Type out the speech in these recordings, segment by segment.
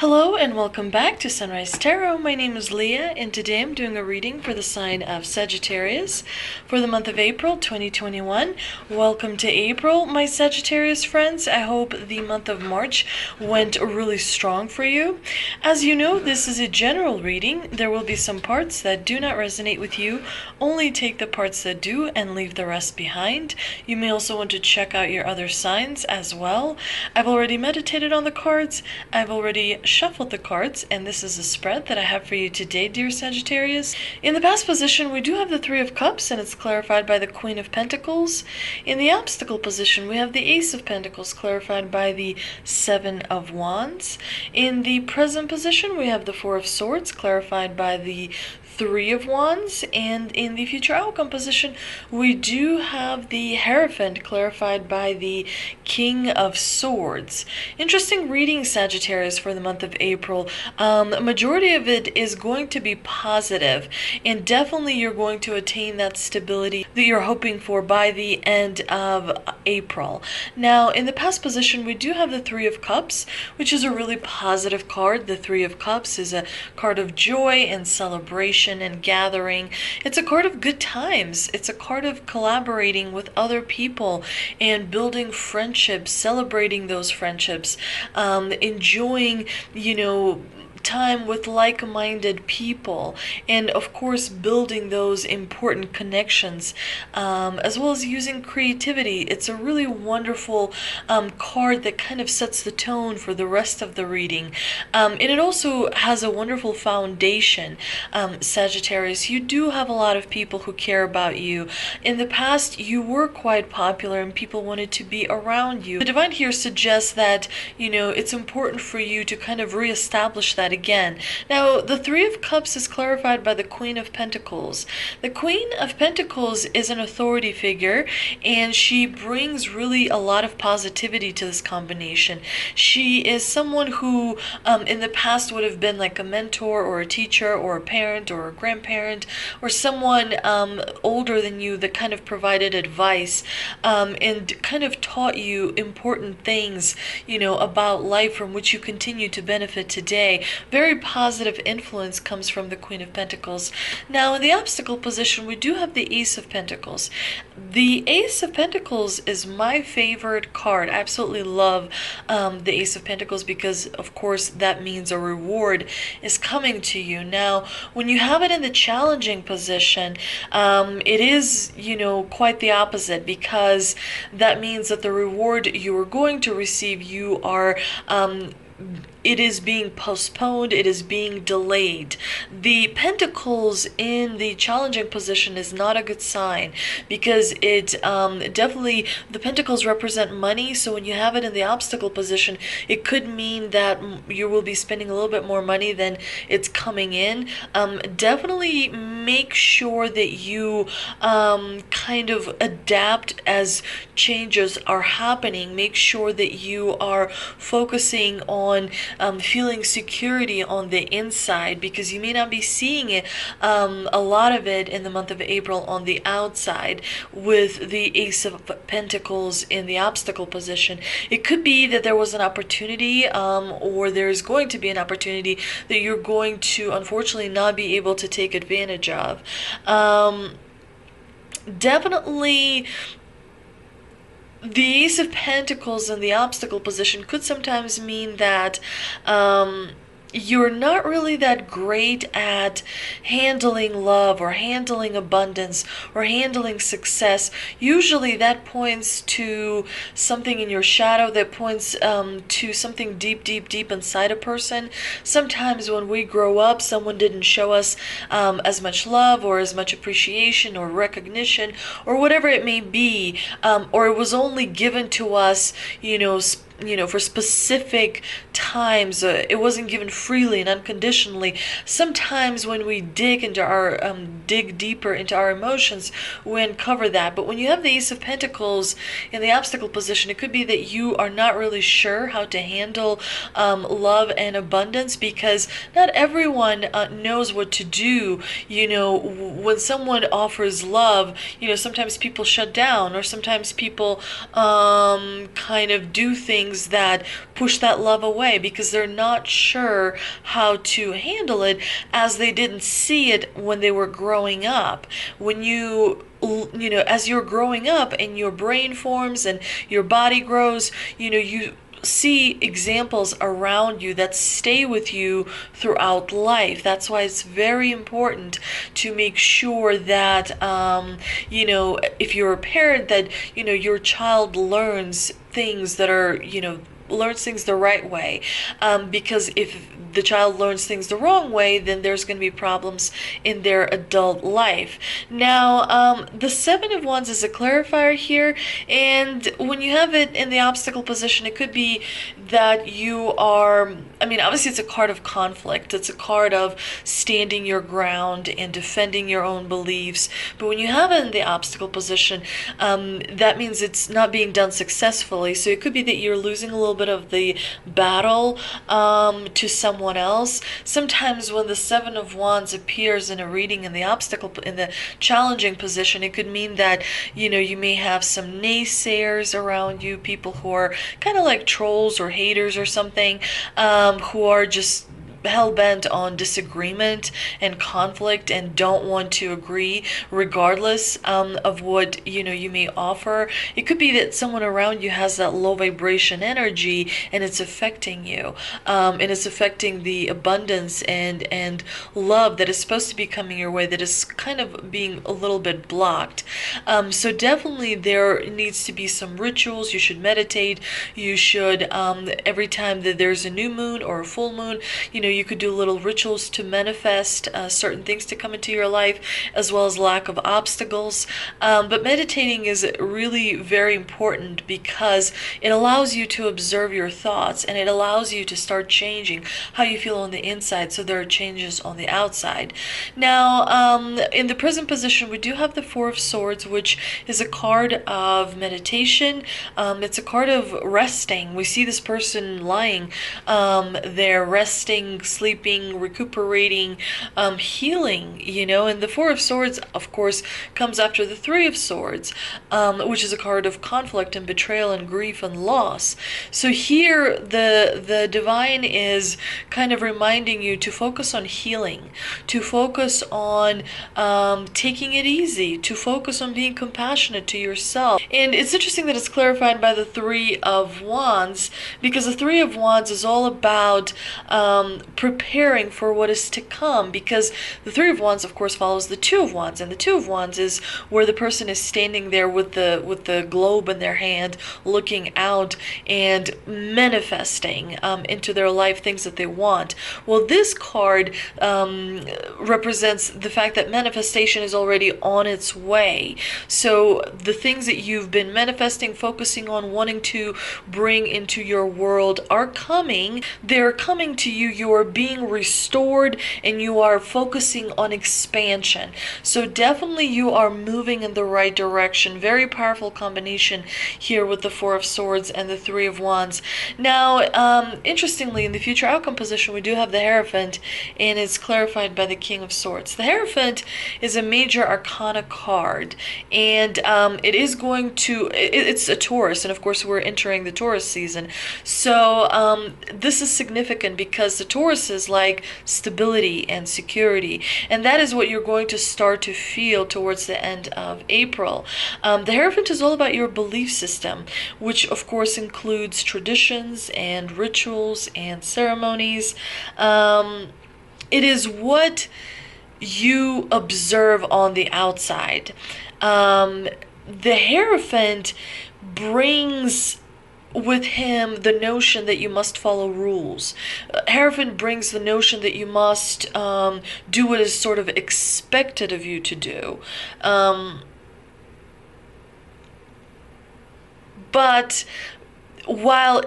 Hello and welcome back to Sunrise Tarot. My name is Leah and today I'm doing a reading for the sign of Sagittarius for the month of April 2021. Welcome to April, my Sagittarius friends. I hope the month of March went really strong for you. As you know, this is a general reading. There will be some parts that do not resonate with you. Only take the parts that do and leave the rest behind. You may also want to check out your other signs as well. I've already meditated on the cards. I've already shuffled the cards, and this is a spread that I have for you today, dear Sagittarius. In the past position, we do have the Three of Cups, and it's clarified by the Queen of Pentacles. In the obstacle position, we have the Ace of Pentacles, clarified by the Seven of Wands. In the present position, we have the Four of Swords, clarified by the Three of Wands, and in the future outcome position, we do have the Hierophant, clarified by the King of Swords. Interesting reading, Sagittarius, for the month of April. A majority of it is going to be positive, and definitely you're going to attain that stability that you're hoping for by the end of April. Now, in the past position, we do have the Three of Cups, which is a really positive card. The Three of Cups is a card of joy and celebration and gathering. It's a card of good times. It's a card of collaborating with other people and building friendships, celebrating those friendships, enjoying, time with like-minded people, and of course building those important connections, as well as using creativity. It's a really wonderful card that kind of sets the tone for the rest of the reading, and it also has a wonderful foundation. Sagittarius, you do have a lot of people who care about you. In the past, you were quite popular and people wanted to be around you. The divine here suggests that it's important for you to kind of reestablish that again. Now, the Three of Cups is clarified by the Queen of Pentacles. The Queen of Pentacles is an authority figure, and she brings really a lot of positivity to this combination. She is someone who in the past would have been like a mentor or a teacher or a parent or a grandparent or someone older than you that kind of provided advice and kind of taught you important things about life from which you continue to benefit today. Very positive influence comes from the Queen of Pentacles. Now, in the obstacle position, we do have the Ace of Pentacles. The Ace of Pentacles is my favorite card. I absolutely love the Ace of Pentacles because, of course, that means a reward is coming to you. Now, when you have it in the challenging position, it is, quite the opposite, because that means that the reward you are going to receive, it is being postponed, it is being delayed. The Pentacles in the challenging position is not a good sign, because it definitely, the Pentacles represent money, so when you have it in the obstacle position, it could mean that you will be spending a little bit more money than it's coming in. Definitely make sure that you kind of adapt as changes are happening. Make sure that you are focusing on feeling security on the inside, because you may not be seeing it, a lot of it in the month of April on the outside with the Ace of Pentacles in the obstacle position. It could be that there was an opportunity or there's going to be an opportunity that you're going to unfortunately not be able to take advantage of. Definitely the Ace of Pentacles in the obstacle position could sometimes mean that you're not really that great at handling love or handling abundance or handling success. Usually that points to something in your shadow, that points to something deep inside a person. Sometimes when we grow up, someone didn't show us as much love or as much appreciation or recognition or whatever it may be, or it was only given to us, for specific times. It wasn't given freely and unconditionally. Sometimes when we dig deeper into our emotions, we uncover that. But when you have the Ace of Pentacles in the obstacle position, it could be that you are not really sure how to handle love and abundance, because not everyone knows what to do. When someone offers love, sometimes people shut down, or sometimes people kind of do things things that push that love away because they're not sure how to handle it, as they didn't see it when they were growing up. When as you're growing up and your brain forms and your body grows, you see examples around you that stay with you throughout life. That's why it's very important to make sure that, if you're a parent, that, your child learns things that are, learns things the right way. Because if the child learns things the wrong way, then there's going to be problems in their adult life. Now, the Seven of Wands is a clarifier here, and when you have it in the obstacle position, it could be that you are, obviously it's a card of conflict. It's a card of standing your ground and defending your own beliefs. But when you have it in the obstacle position, that means it's not being done successfully. So it could be that you're losing a little bit of the battle to someone else. Sometimes when the Seven of Wands appears in a reading in the challenging position, it could mean that, you may have some naysayers around you, people who are kind of like trolls or haters or something, who are just hell-bent on disagreement and conflict and don't want to agree regardless of what you may offer. It could be that someone around you has that low vibration energy and it's affecting you, and it's affecting the abundance and love that is supposed to be coming your way, that is kind of being a little bit blocked. So definitely there needs to be some rituals. You should meditate. You should, every time that there's a new moon or a full moon, you could do little rituals to manifest certain things to come into your life, as well as lack of obstacles. But meditating is really very important because it allows you to observe your thoughts, and it allows you to start changing how you feel on the inside, so there are changes on the outside. Now, in the present position, we do have the Four of Swords, which is a card of meditation. It's a card of resting. We see this person lying there, resting, sleeping, recuperating, healing, and the Four of Swords, of course, comes after the Three of Swords, which is a card of conflict and betrayal and grief and loss. So here the divine is kind of reminding you to focus on healing, to focus on taking it easy, to focus on being compassionate to yourself. And it's interesting that it's clarified by the Three of Wands, because the Three of Wands is all about preparing for what is to come, because the Three of Wands, of course, follows the Two of Wands, and the Two of Wands is where the person is standing there with the globe in their hand, looking out and manifesting into their life things that they want. Well, this card represents the fact that manifestation is already on its way. So the things that you've been manifesting, focusing on, wanting to bring into your world are coming. They're coming to you. You are being restored, and you are focusing on expansion. So definitely you are moving in the right direction. Very powerful combination here with the Four of Swords and the Three of Wands. Now, interestingly, in the future outcome position, we do have the Hierophant, and it's clarified by the King of Swords. The Hierophant is a major arcana card, and it is going to, it's a Taurus, and of course we're entering the Taurus season. So this is significant because the Taurus is like stability and security, and that is what you're going to start to feel towards the end of April. The Hierophant is all about your belief system, which of course includes traditions and rituals and ceremonies. It is what you observe on the outside. The Hierophant brings with him the notion that you must follow rules. Hierophant brings the notion that you must do what is sort of expected of you to do. But while,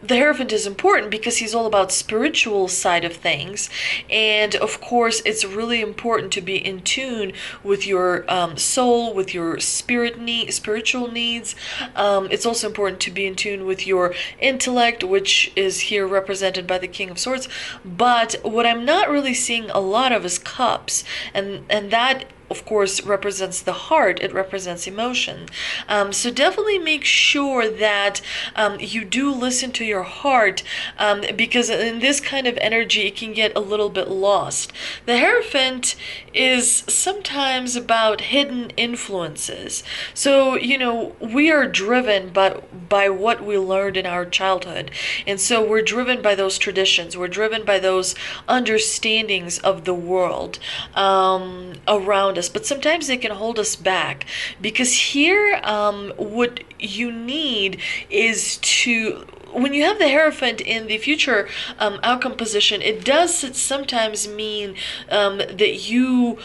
the Hierophant is important because he's all about spiritual side of things, and of course it's really important to be in tune with your soul, with your spiritual needs. It's also important to be in tune with your intellect, which is here represented by the King of Swords. But what I'm not really seeing a lot of is cups, and that of course, represents the heart. It represents emotion. So definitely make sure that you do listen to your heart, because in this kind of energy, it can get a little bit lost. The Hierophant is sometimes about hidden influences. So, we are driven by what we learned in our childhood. And so we're driven by those traditions. We're driven by those understandings of the world around us. But sometimes they can hold us back, because here, what you need is to, when you have the Hierophant in the future outcome position, it does sometimes mean that you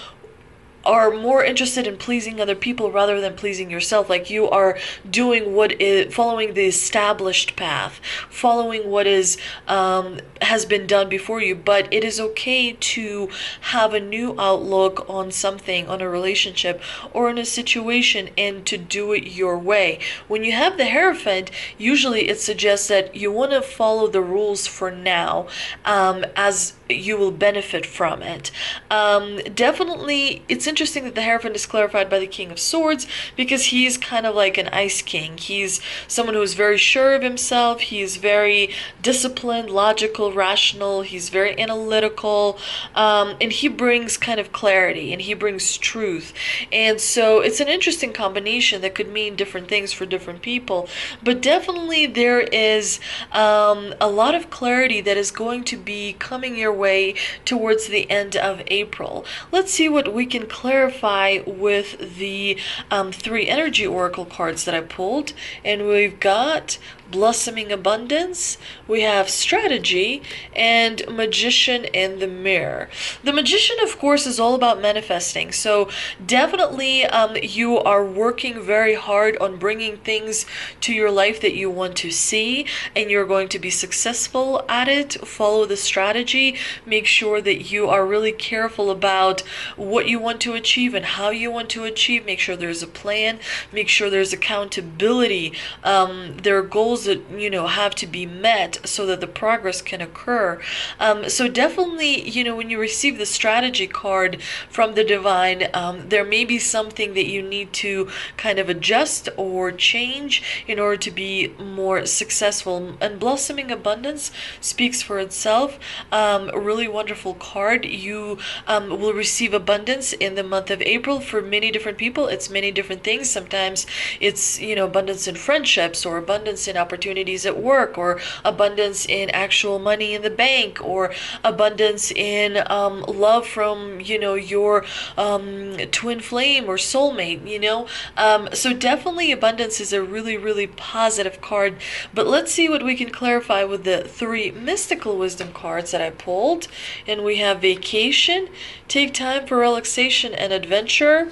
are more interested in pleasing other people rather than pleasing yourself. Like you are doing what is, following the established path, following what is has been done before you. But it is okay to have a new outlook on something, on a relationship or in a situation, and to do it your way. When you have the Hierophant, usually it suggests that you want to follow the rules for now, as you will benefit from it. Definitely, it's interesting that the Hierophant is clarified by the King of Swords, because he's kind of like an ice king. He's someone who is very sure of himself. He's very disciplined, logical, rational. He's very analytical, and he brings kind of clarity, and he brings truth. And so it's an interesting combination that could mean different things for different people. But definitely there is a lot of clarity that is going to be coming your way towards the end of April. Let's see what we can clarify with the 3 energy oracle cards that I pulled. And we've got Blossoming Abundance, we have Strategy, and Magician in the Mirror. The Magician, of course, is all about manifesting. So definitely you are working very hard on bringing things to your life that you want to see, and you're going to be successful at it. Follow the strategy. Make sure that you are really careful about what you want to achieve and how you want to achieve. Make sure there's a plan. Make sure there's accountability. There are goals that have to be met so that the progress can occur. So definitely, when you receive the strategy card from the divine, there may be something that you need to kind of adjust or change in order to be more successful. And Blossoming Abundance speaks for itself. Really wonderful card. You will receive abundance in the month of April. For many different people, it's many different things. Sometimes it's abundance in friendships, or abundance in opportunities at work, or abundance in actual money in the bank, or abundance in love from your twin flame or soulmate. So definitely abundance is a really, really positive card. But let's see what we can clarify with the 3 mystical wisdom cards that I pulled. And we have Vacation, take time for relaxation and adventure.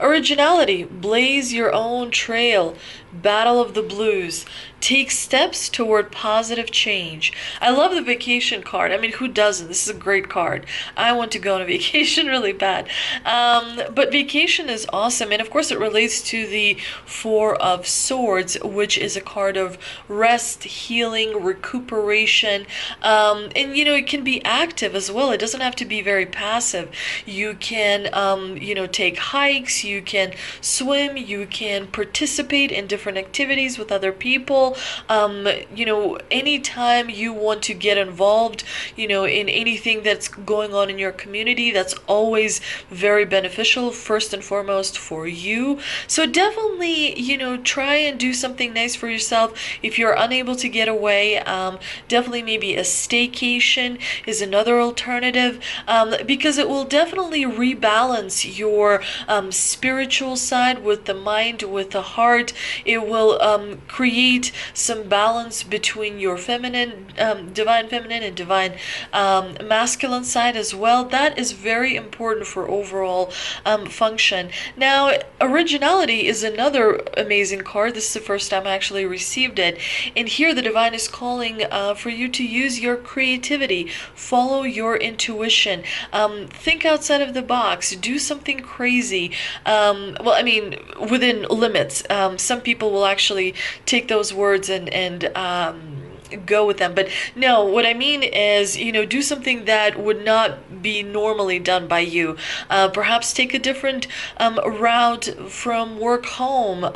Originality, blaze your own trail. Battle of the Blues, take steps toward positive change. I love the Vacation card. I mean, who doesn't? This is a great card. I want to go on a vacation really bad. But Vacation is awesome. And of course, it relates to the 4 of Swords, which is a card of rest, healing, recuperation. And it can be active as well. It doesn't have to be very passive. You can, take hikes, you can swim, you can participate in different activities with other people. Anytime you want to get involved, in anything that's going on in your community, that's always very beneficial, first and foremost for you. So definitely, try and do something nice for yourself. If you're unable to get away, definitely maybe a staycation is another alternative, because it will definitely rebalance your spiritual side with the mind, with the heart. It will create some balance between your feminine, divine feminine, and divine masculine side as well. That is very important for overall function. Now, Originality is another amazing card. This is the first time I actually received it. And here the divine is calling for you to use your creativity, follow your intuition, think outside of the box, do something crazy. Within limits. Some people will actually take those words and go with them. But no, what I mean is, do something that would not be normally done by you. Perhaps take a different route from work home.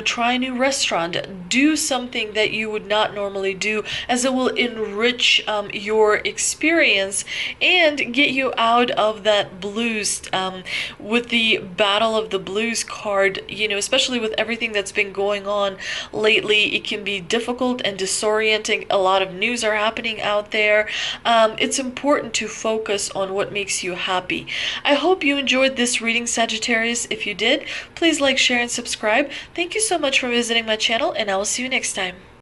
Try a new restaurant. Do something that you would not normally do, as it will enrich your experience and get you out of that blues. With the Battle of the Blues card, especially with everything that's been going on lately, it can be difficult and disorienting. A lot of news are happening out there. It's important to focus on what makes you happy. I hope you enjoyed this reading, Sagittarius. If you did, please like, share, and subscribe. Thank you so much for visiting my channel, and I will see you next time.